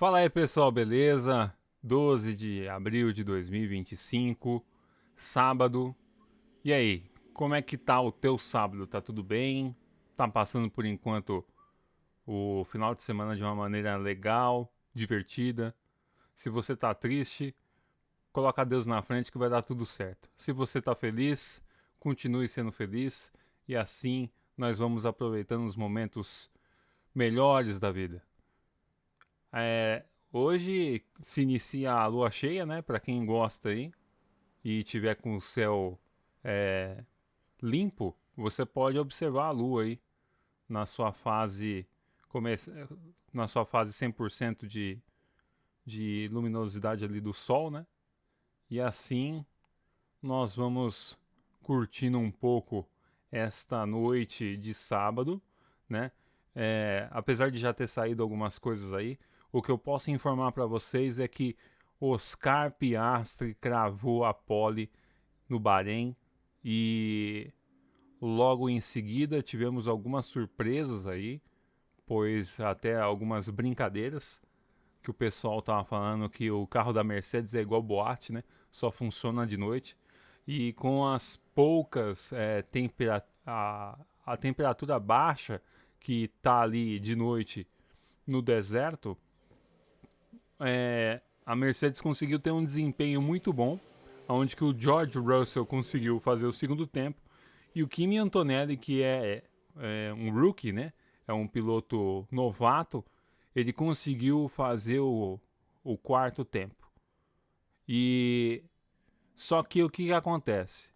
Fala aí pessoal, beleza? 12 de abril de 2025, sábado. E aí, como é que tá o teu sábado? Tá tudo bem? Tá passando por enquanto o final de semana de uma maneira legal, divertida? Se você tá triste, coloca Deus na frente que vai dar tudo certo. Se você tá feliz, continue sendo feliz e assim nós vamos aproveitando os momentos melhores da vida. Hoje se inicia a lua cheia, né? Para quem gosta aí e tiver com o céu é, limpo, você pode observar a lua aí na sua fase come- na sua fase 100% de luminosidade ali do sol, né? E assim nós vamos curtindo um pouco esta noite de sábado, né? Apesar de já ter saído algumas coisas aí, o que eu posso informar para vocês é que Oscar Piastri cravou a pole no Bahrein e logo em seguida tivemos algumas surpresas aí, pois até algumas brincadeiras que o pessoal tava falando que o carro da Mercedes é igual boate, né? Só funciona de noite. E com as poucas a temperatura baixa que tá ali de noite no deserto, a Mercedes conseguiu ter um desempenho muito bom, onde que o George Russell conseguiu fazer o segundo tempo e o Kimi Antonelli, que é um rookie, né? É um piloto novato, ele conseguiu fazer o quarto tempo. E só que o que acontece?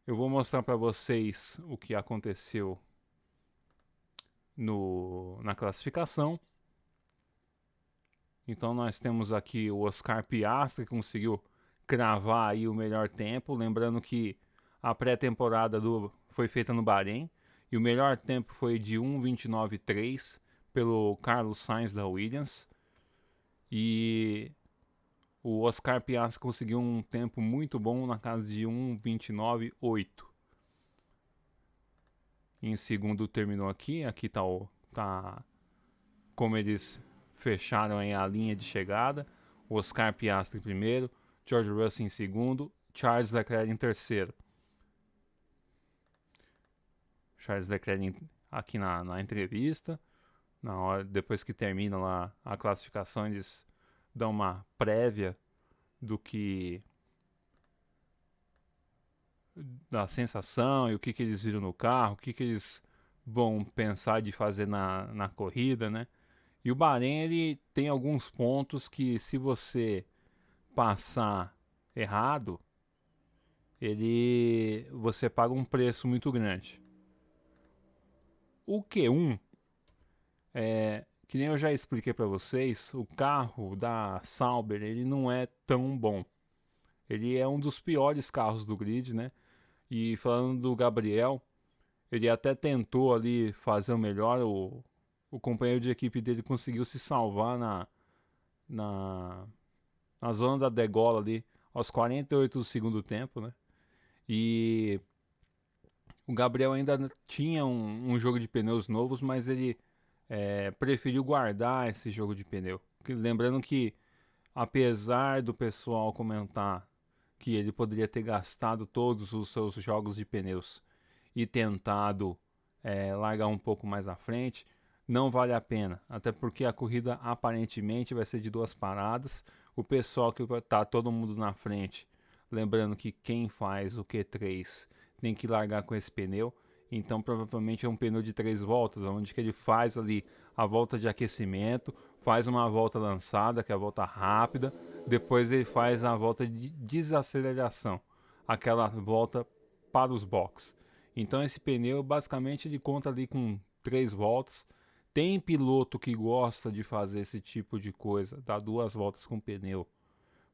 Eu vou mostrar para vocês o que aconteceu na classificação. Então nós temos aqui o Oscar Piastri que conseguiu cravar aí o melhor tempo, lembrando que a pré-temporada foi feita no Bahrein e o melhor tempo foi de 1:29.3 pelo Carlos Sainz da Williams e o Oscar Piastri conseguiu um tempo muito bom na casa de 1:29.8. Em segundo terminou aqui, tá como eles fecharam aí a linha de chegada. Oscar Piastri em primeiro, George Russell em segundo, Charles Leclerc em terceiro. Charles Leclerc aqui na entrevista, na hora, depois que termina lá a classificação, eles dão uma prévia do que da sensação e o que eles viram no carro, o que eles vão pensar de fazer na corrida, né? E o Bahrein ele tem alguns pontos que se você passar errado, você paga um preço muito grande. O Q1 que nem eu já expliquei para vocês, o carro da Sauber ele não é tão bom. Ele é um dos piores carros do grid, né? E falando do Gabriel, ele até tentou ali fazer o melhor. O companheiro de equipe dele conseguiu se salvar na, na zona da degola ali aos 48 do segundo tempo, né? E o Gabriel ainda tinha um jogo de pneus novos, mas ele preferiu guardar esse jogo de pneu. Lembrando que, apesar do pessoal comentar que ele poderia ter gastado todos os seus jogos de pneus e tentado largar um pouco mais à frente, não vale a pena. Até porque a corrida aparentemente vai ser de duas paradas. O pessoal que vai estar todo mundo na frente, lembrando que quem faz o Q3 tem que largar com esse pneu. Então provavelmente é um pneu de 3 voltas, onde que ele faz ali a volta de aquecimento, faz uma volta lançada, que é a volta rápida, depois ele faz a volta de desaceleração, aquela volta para os boxes. Então esse pneu basicamente ele conta ali com 3 voltas. Tem piloto que gosta de fazer esse tipo de coisa, dar 2 voltas com o pneu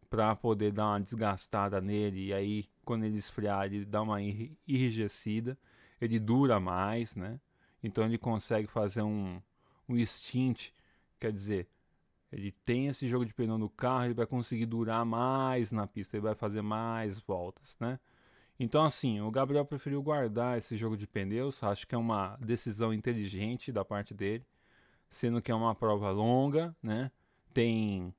para poder dar uma desgastada nele e aí quando ele esfriar ele dá uma enrijecida, ele dura mais, né? Então ele consegue fazer um stint, quer dizer, ele tem esse jogo de pneu no carro, ele vai conseguir durar mais na pista, ele vai fazer mais voltas, né? Então, assim, o Gabriel preferiu guardar esse jogo de pneus. Acho que é uma decisão inteligente da parte dele. sendo que é uma prova longa, né? Tem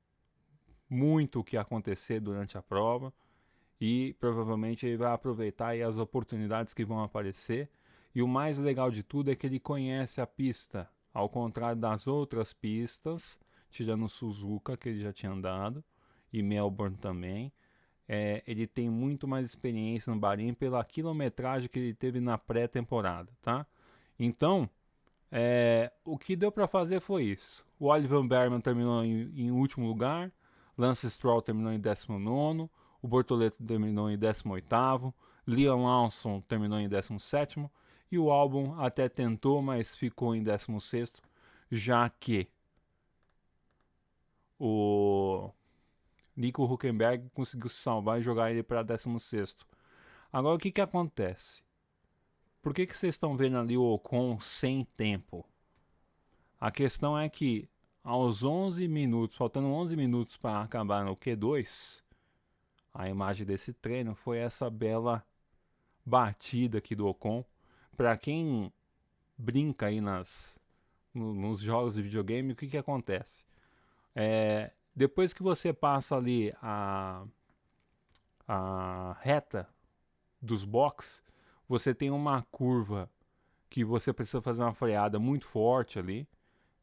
muito o que acontecer durante a prova e provavelmente ele vai aproveitar aí as oportunidades que vão aparecer. E o mais legal de tudo é que ele conhece a pista, ao contrário das outras pistas, tirando Suzuka, que ele já tinha andado, e Melbourne também. Ele tem muito mais experiência no Bahrein pela quilometragem que ele teve na pré-temporada, tá? Então, o que deu para fazer foi isso. O Oliver Bearman terminou em último lugar, Lance Stroll terminou em 19º, o Bortoleto terminou em 18º, Liam Lawson terminou em 17º e o Albon até tentou, mas ficou em 16º, já que o Nico Hülkenberg conseguiu se salvar e jogar ele para 16º. Agora o que acontece? Por que vocês estão vendo ali o Ocon sem tempo? A questão é que aos 11 minutos, faltando 11 minutos para acabar no Q2, a imagem desse treino foi essa bela batida aqui do Ocon. Para quem brinca aí nos jogos de videogame, o que acontece? Depois que você passa ali a reta dos box, você tem uma curva que você precisa fazer uma freada muito forte ali.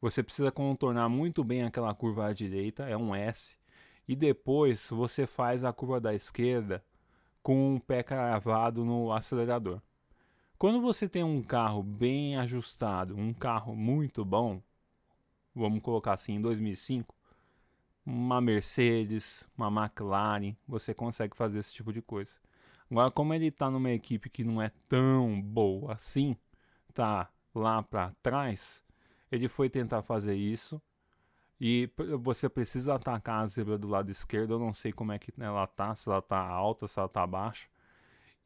Você precisa contornar muito bem aquela curva à direita, é um S. E depois você faz a curva da esquerda com o pé cravado no acelerador. Quando você tem um carro bem ajustado, um carro muito bom, vamos colocar assim, em 2005, uma Mercedes, uma McLaren, você consegue fazer esse tipo de coisa. Agora, como ele está numa equipe que não é tão boa assim, tá lá para trás, ele foi tentar fazer isso e você precisa atacar a zebra do lado esquerdo. Eu não sei como é que ela tá, se ela tá alta, se ela tá baixa,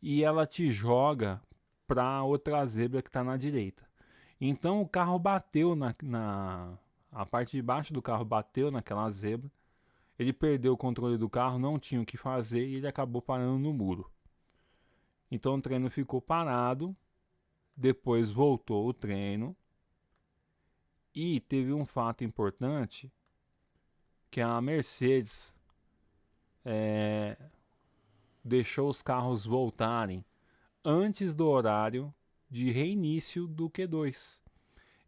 e ela te joga para outra zebra que está na direita. Então o carro bateu a parte de baixo do carro bateu naquela zebra. Ele perdeu o controle do carro, não tinha o que fazer e ele acabou parando no muro. Então o treino ficou parado, depois voltou o treino e teve um fato importante que a Mercedes deixou os carros voltarem antes do horário de reinício do Q2.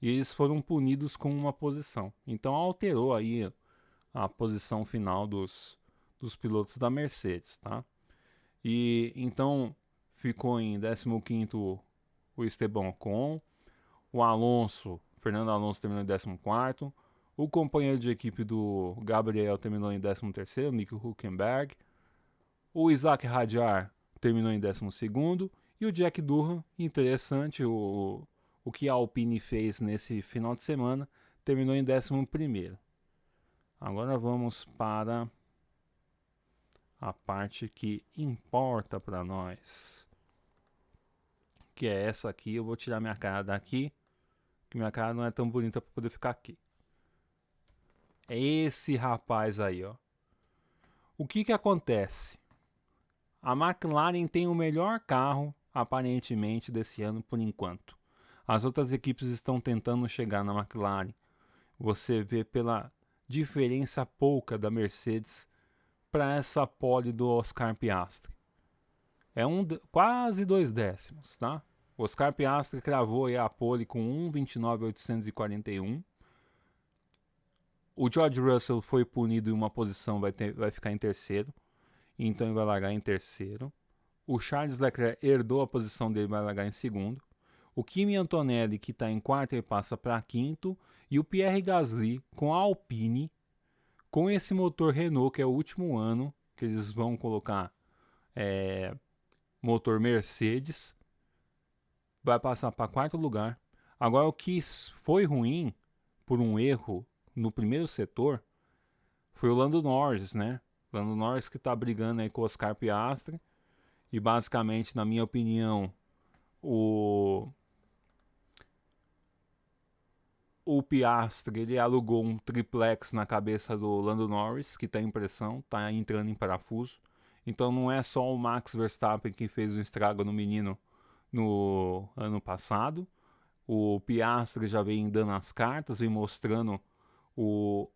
E eles foram punidos com uma posição. Então alterou aí a posição final dos pilotos da Mercedes, tá? E então ficou em 15º o Esteban Ocon, o Alonso, Fernando Alonso terminou em 14º, o companheiro de equipe do Gabriel terminou em 13º, Nico Hülkenberg, o Isaac Hadjar terminou em 12º e o Jack Durham, interessante o que a Alpine fez nesse final de semana, terminou em 11º. Agora vamos para a parte que importa para nós, que é essa aqui. Eu vou tirar minha cara daqui, que minha cara não é tão bonita para poder ficar aqui. É esse rapaz aí, ó. O que acontece? A McLaren tem o melhor carro, aparentemente, desse ano por enquanto. As outras equipes estão tentando chegar na McLaren. Você vê pela diferença pouca da Mercedes para essa pole do Oscar Piastri. É quase 2 décimos, tá? O Oscar Piastri cravou aí a pole com 1,29.841. O George Russell foi punido em uma posição, vai ficar em terceiro. Então ele vai largar em terceiro. O Charles Leclerc herdou a posição dele, vai largar em segundo. O Kimi Antonelli, que está em quarto, ele passa para quinto. E o Pierre Gasly, com a Alpine, com esse motor Renault, que é o último ano que eles vão colocar motor Mercedes, vai passar para quarto lugar. Agora, o que foi ruim, por um erro no primeiro setor, foi o Lando Norris, né? Lando Norris que está brigando aí com o Oscar Piastri. E basicamente, na minha opinião, o Piastri ele alugou um triplex na cabeça do Lando Norris, que está em pressão, está entrando em parafuso. Então não é só o Max Verstappen que fez um estrago no menino no ano passado. O Piastri já vem dando as cartas, vem mostrando o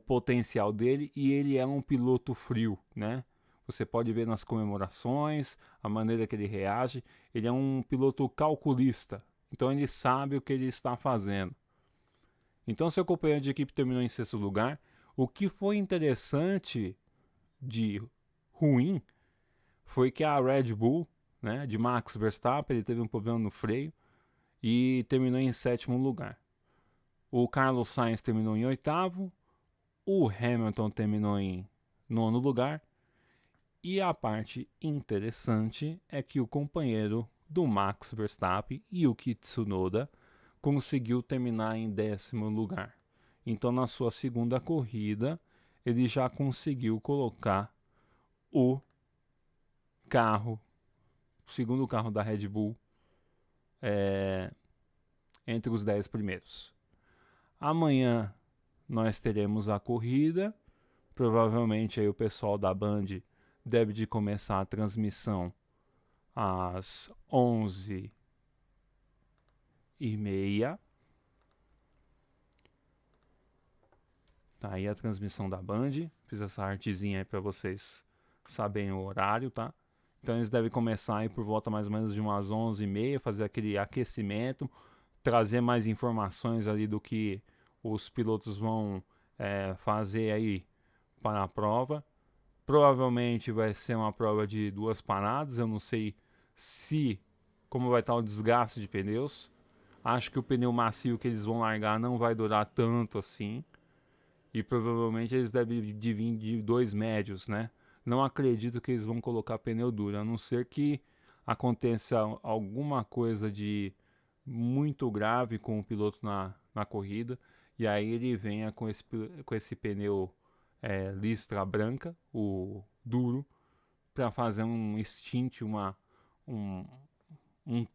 potencial dele, e ele é um piloto frio, né? Você pode ver nas comemorações, a maneira que ele reage. Ele é um piloto calculista, então ele sabe o que ele está fazendo. Então seu companheiro de equipe terminou em sexto lugar. O que foi interessante de ruim foi que a Red Bull, né, de Max Verstappen, ele teve um problema no freio e terminou em sétimo lugar. O Carlos Sainz terminou em oitavo, o Hamilton terminou em nono lugar, e a parte interessante é que o companheiro do Max Verstappen, Yuki Tsunoda, conseguiu terminar em décimo lugar. Então, na sua segunda corrida, ele já conseguiu colocar o segundo carro da Red Bull, entre os 10 primeiros. Amanhã nós teremos a corrida. Provavelmente aí o pessoal da Band deve de começar a transmissão às 11h30. Tá aí a transmissão da Band. Fiz essa artezinha aí para vocês saberem o horário, tá? Então eles devem começar aí por volta mais ou menos de umas 11h30, fazer aquele aquecimento, trazer mais informações ali do que os pilotos vão fazer aí para a prova. Provavelmente vai ser uma prova de 2 paradas. Eu não sei como vai estar o desgaste de pneus. Acho que o pneu macio que eles vão largar não vai durar tanto assim. E provavelmente eles devem vir de 2 médios, né? Não acredito que eles vão colocar pneu duro, a não ser que aconteça alguma coisa de muito grave com o piloto na corrida. E aí ele venha com esse pneu listra branca, o duro, para fazer um stint, um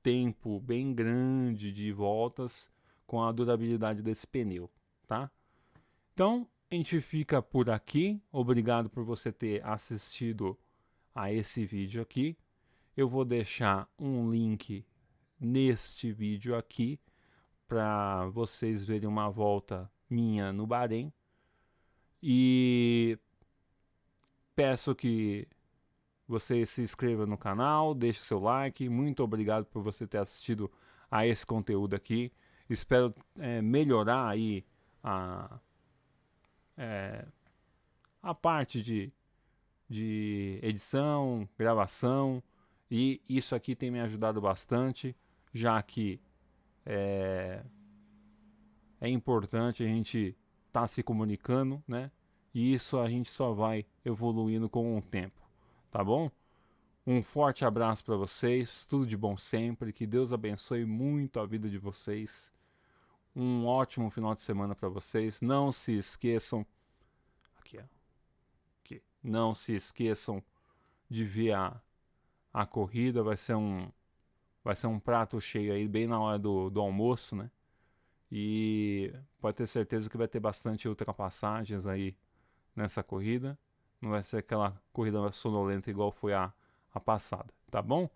tempo bem grande de voltas com a durabilidade desse pneu, tá? Então, a gente fica por aqui. Obrigado por você ter assistido a esse vídeo aqui. Eu vou deixar um link neste vídeo aqui para vocês verem uma volta minha no Bahrein. E peço que você se inscreva no canal, deixe seu like. Muito obrigado por você ter assistido a esse conteúdo aqui. Espero melhorar aí a parte de edição, gravação, e isso aqui tem me ajudado bastante, já que é importante a gente estar se comunicando, né? E isso a gente só vai evoluindo com o tempo, tá bom? Um forte abraço para vocês, tudo de bom sempre, que Deus abençoe muito a vida de vocês. Um ótimo final de semana para vocês. Não se esqueçam aqui, não se esqueçam de ver a corrida. Vai ser um prato cheio aí bem na hora do almoço, né? E pode ter certeza que vai ter bastante ultrapassagens aí nessa corrida. Não vai ser aquela corrida sonolenta igual foi a passada, tá bom?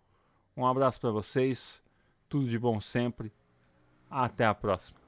Um abraço para vocês, tudo de bom sempre. Até a próxima.